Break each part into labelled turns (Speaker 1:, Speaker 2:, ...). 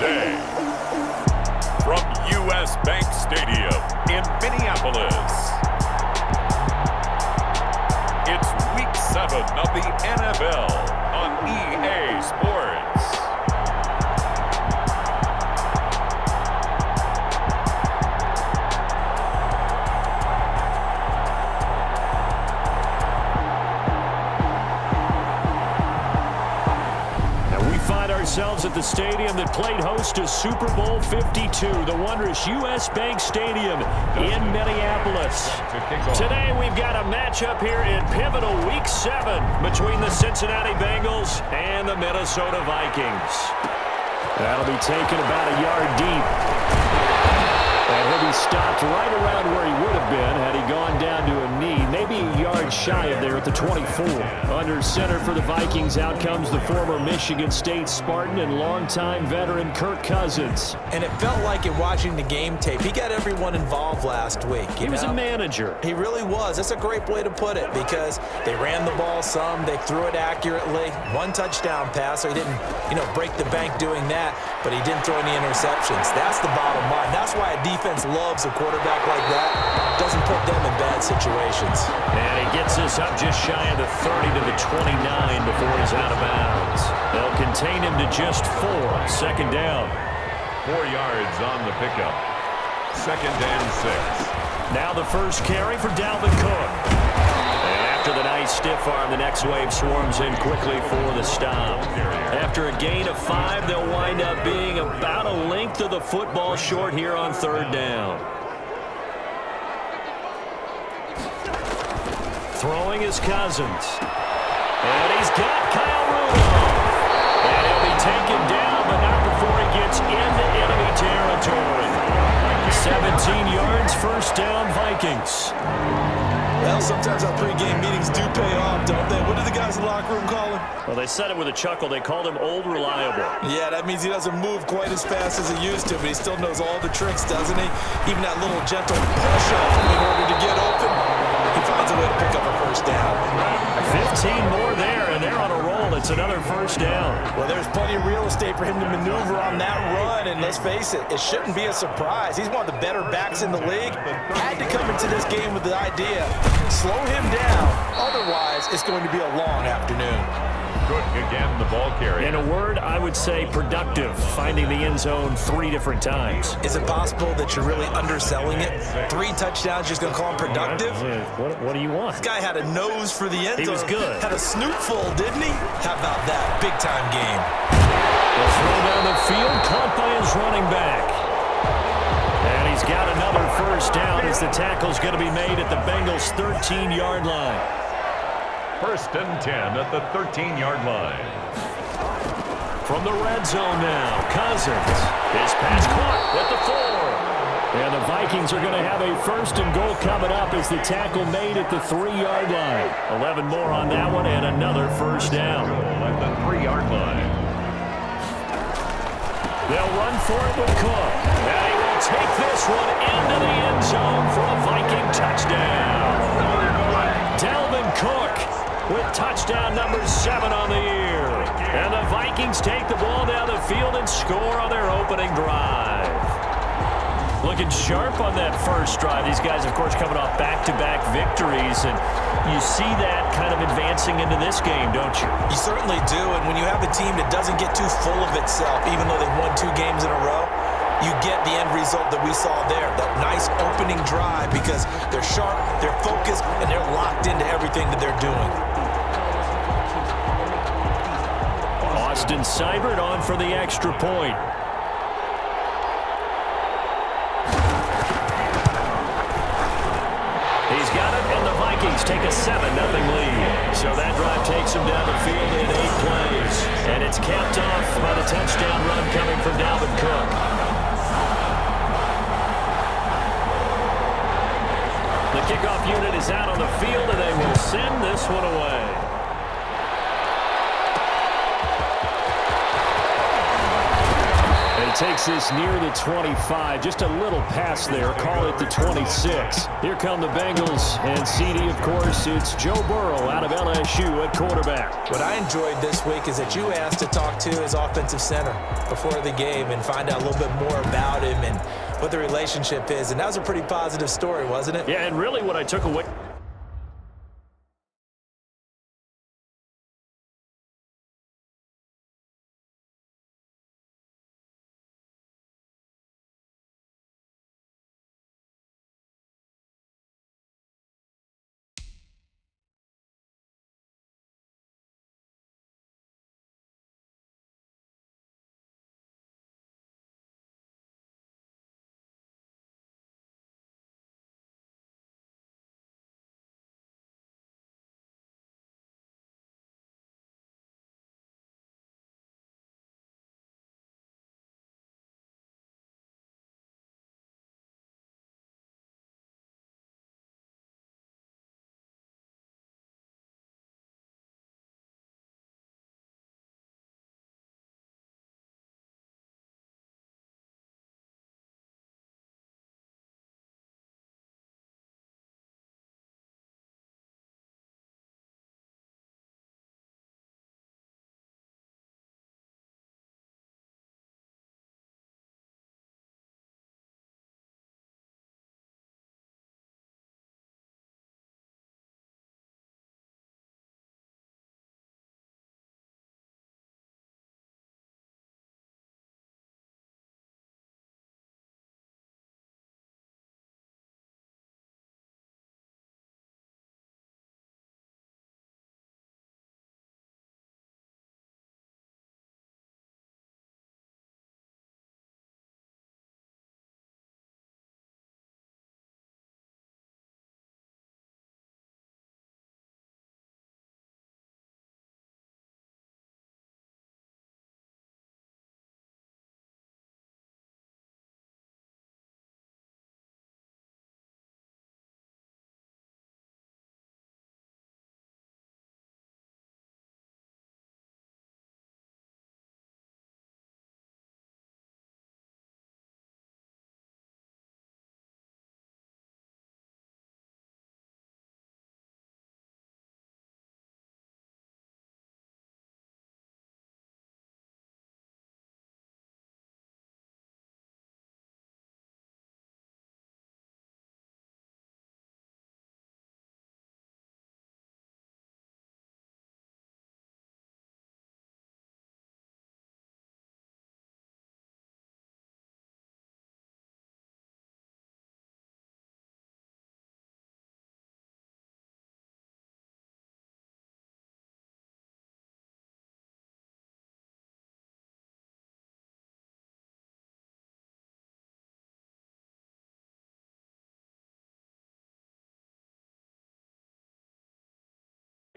Speaker 1: Thursday. From U.S. Bank Stadium in Minneapolis, it's Week 7 of the NFL on EA Sports.
Speaker 2: Ourselves at the stadium that played host to Super Bowl 52, the wondrous U.S. Bank Stadium in Minneapolis. Today we've got a matchup here in pivotal Week 7 between the Cincinnati Bengals and the Minnesota Vikings. That'll be taken about a yard deep. And he'll be stopped right around where he would have been had he gone down to a knee, maybe a yard shy of there at the 24. Under center for the Vikings, out comes the former Michigan State Spartan and longtime veteran Kirk Cousins.
Speaker 3: And it felt like in watching the game tape, he got everyone involved last week.
Speaker 2: He was a manager.
Speaker 3: He really was. That's a great way to put it because they ran the ball some, they threw it accurately. One touchdown pass, so he didn't, break the bank doing that, but he didn't throw any interceptions. That's the bottom line. That's why a defense loves a quarterback like that. Doesn't put them in bad situations.
Speaker 2: And he gets us up just shy of the 30 to the 29 before he's out of bounds. They'll contain him to just 4. Second down.
Speaker 1: 4 yards on the pickup. Second and 6.
Speaker 2: Now the first carry for Dalvin Cook. And after the nice stiff arm, the next wave swarms in quickly for the stop. After a gain of 5, they'll wind up being about a length of the football short here on third down. Throwing is Cousins. And he's got Kyle Rudolph. And he'll be taken down, but not before he gets into enemy territory. 17 yards, first down, Vikings.
Speaker 3: Well, sometimes our pregame meetings do pay off, don't they? What do the guys in the locker room call him?
Speaker 2: Well, they said it with a chuckle. They called him Old Reliable.
Speaker 3: Yeah, that means he doesn't move quite as fast as he used to, but he still knows all the tricks, doesn't he? Even that little gentle push-up in order to get open. He finds a way to pick up a first down.
Speaker 2: 15 more there, and they're on a roll. It's another first down.
Speaker 3: Well, there's plenty of real estate for him to maneuver on that run, and let's face it, it shouldn't be a surprise. He's one of the better backs in the league. Had to come into this game with the idea, slow him down, otherwise it's going to be a long afternoon.
Speaker 1: Cook again, the ball carrier.
Speaker 2: In a word, I would say productive, finding the end zone 3 different times.
Speaker 3: Is it possible that you're really underselling it? 3 touchdowns, just going to call him productive?
Speaker 2: What do you want?
Speaker 3: This guy had a nose for the end zone.
Speaker 2: He was good.
Speaker 3: Had a snoot full, didn't he? How about that? Big-time game.
Speaker 2: The throw down the field, caught by his running back. And he's got another first down as the tackle's going to be made at the Bengals' 13-yard line.
Speaker 1: First and 10 at the 13-yard line.
Speaker 2: From the red zone now, Cousins. His pass caught at the 4. And the Vikings are going to have a first and goal coming up as the tackle made at the 3-yard line. 11 more on that one and another first down.
Speaker 1: At the 3-yard line.
Speaker 2: They'll run for it with Cook. And he will take this one into the end zone for a Viking touchdown. Dalvin Cook with touchdown number 7 on the year. And the Vikings take the ball down the field and score on their opening drive. Looking sharp on that first drive. These guys, of course, coming off back-to-back victories, and you see that kind of advancing into this game, don't you?
Speaker 3: You certainly do, and when you have a team that doesn't get too full of itself, even though they've won 2 games in a row, you get the end result that we saw there, that nice opening drive, because they're sharp, they're focused, and they're locked into everything that they're doing.
Speaker 2: Austin Seibert on for the extra point. He's got it, and the Vikings take a 7-0 lead. So that drive takes him down the field in 8 plays. And it's capped off by the touchdown run coming from Dalvin Cook. The kickoff unit is out on the field, and they will send this one away. takes this near the 25. Just a little pass there. Call it the 26. Here come the Bengals. And CD, of course, it's Joe Burrow out of LSU at quarterback.
Speaker 3: What I enjoyed this week is that you asked to talk to his offensive center before the game and find out a little bit more about him and what the relationship is. And that was a pretty positive story, wasn't it?
Speaker 2: Yeah, and really what I took away...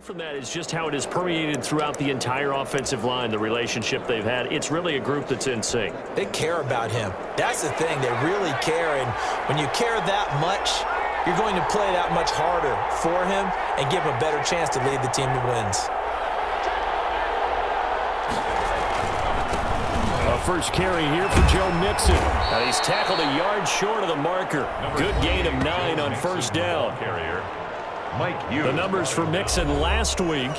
Speaker 2: From that is just how it is permeated throughout the entire offensive line, the relationship they've had. It's really a group that's in sync.
Speaker 3: They care about him. That's the thing. They really care. And when you care that much, you're going to play that much harder for him and give him a better chance to lead the team to wins.
Speaker 2: First carry here for Joe Mixon. Now he's tackled a yard short of the marker. Good gain of 9 on first down. The numbers for Mixon last week.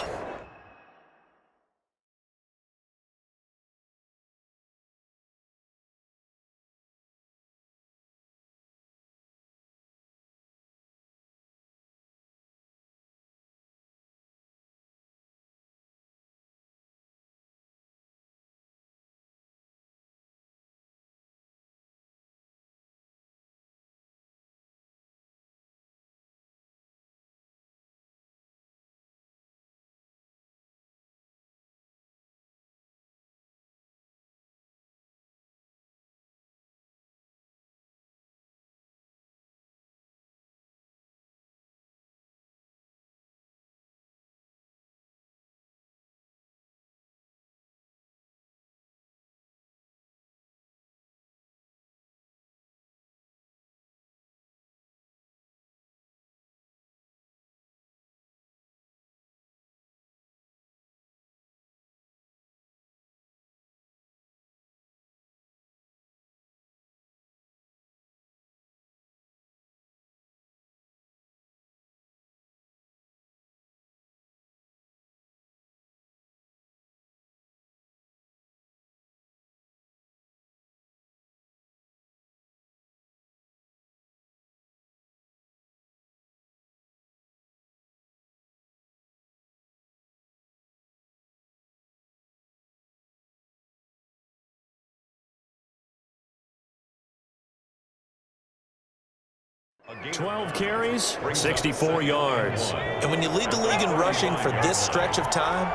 Speaker 2: 12 carries, 64 yards.
Speaker 3: And when you lead the league in rushing for this stretch of time,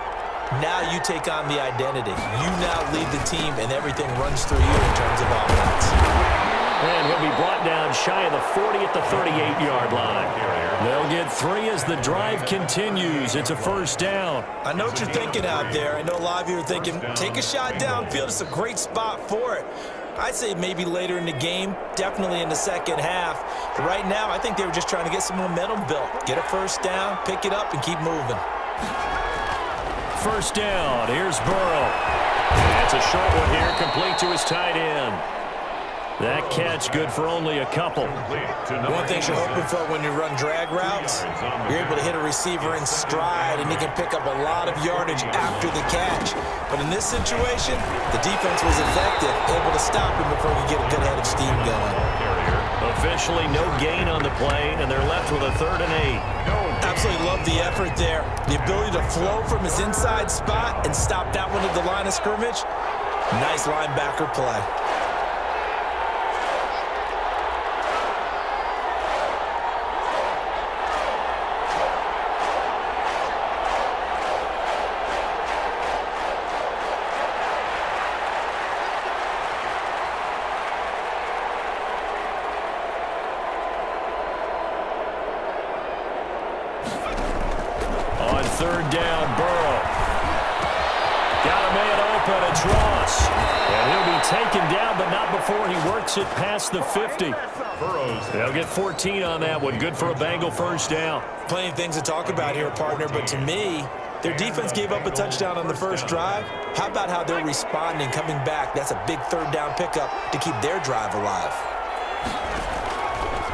Speaker 3: now you take on the identity. You now lead the team, and everything runs through you in terms of offense.
Speaker 2: And he'll be brought down shy of the 40 at the 38-yard line. They'll get 3 as the drive continues. It's a first down.
Speaker 3: I know what you're thinking out there. I know a lot of you are thinking, take a shot downfield. It's a great spot for it. I'd say maybe later in the game, definitely in the second half. But right now, I think they were just trying to get some momentum built. Get a first down, pick it up, and keep moving.
Speaker 2: First down. Here's Burrow. That's a short one here, complete to his tight end. That catch good for only a couple.
Speaker 3: One thing you're hoping for when you run drag routes, you're able to hit a receiver in stride, and he can pick up a lot of yardage after the catch. But in this situation, the defense was effective, able to stop him before he get a good head of steam going.
Speaker 2: Officially no gain on the play, and they're left with a 3rd and 8.
Speaker 3: Absolutely love the effort there. The ability to flow from his inside spot and stop that one at the line of scrimmage. Nice linebacker play.
Speaker 2: On 3rd down, Burrow. Got a man open, it's Ross. And he'll be taken down, but not before he works it past the 50. They'll get 14 on that one. Good for a Bengal first down.
Speaker 3: Plenty of things to talk about here, partner, but to me, their defense gave up a touchdown on the first drive. How about how they're responding, coming back? That's a big 3rd down pickup to keep their drive alive.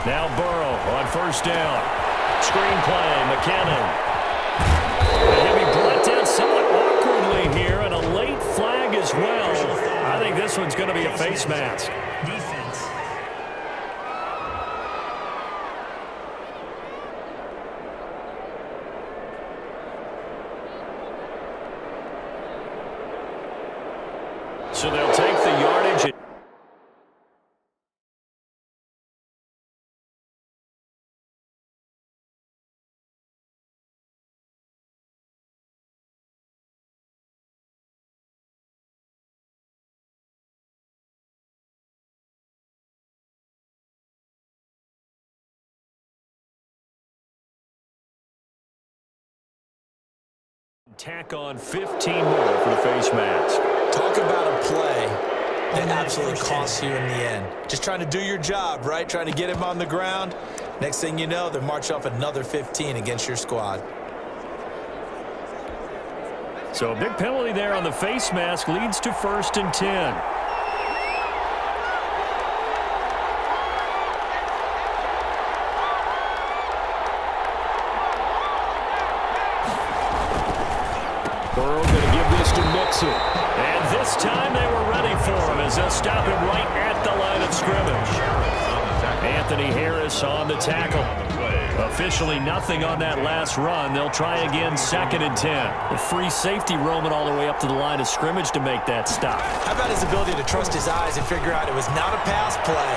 Speaker 2: Now Burrow on first down. Screen play, McKinnon. And he'll be brought down somewhat awkwardly here, and a late flag as well. I think this one's going to be a face mask. So they'll take the yardage. Tack on 15 more for the face mask.
Speaker 3: Talk about a play that absolutely costs you in the end. Just trying to do your job, right? Trying to get him on the ground. Next thing you know, they're marching off another 15 against your squad.
Speaker 2: So a big penalty there on the face mask leads to 1st and 10. Burrow going to give this to Mixon. And this time they were ready for him as they'll stop him right at the line of scrimmage. Anthony Harris on the tackle. Officially nothing on that last run. They'll try again 2nd and 10. The free safety roaming all the way up to the line of scrimmage to make that stop.
Speaker 3: How about his ability to trust his eyes and figure out it was not a pass play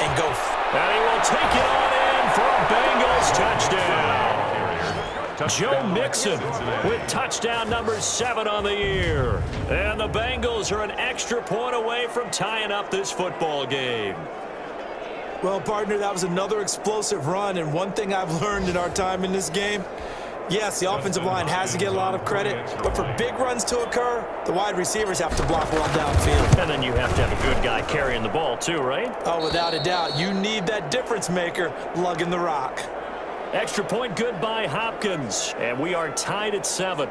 Speaker 3: and go.
Speaker 2: And he will take it on in for a Bengals touchdown. Joe Mixon with touchdown number 7 on the year. And the Bengals are an extra point away from tying up this football game.
Speaker 3: Well, partner, that was another explosive run, and one thing I've learned in our time in this game, yes, the offensive line has to get a lot of credit, but for big runs to occur, the wide receivers have to block well downfield.
Speaker 2: And then you have to have a good guy carrying the ball too, right?
Speaker 3: Oh, without a doubt. You need that difference maker lugging the rock.
Speaker 2: Extra point good by Hopkins, and we are tied at 7.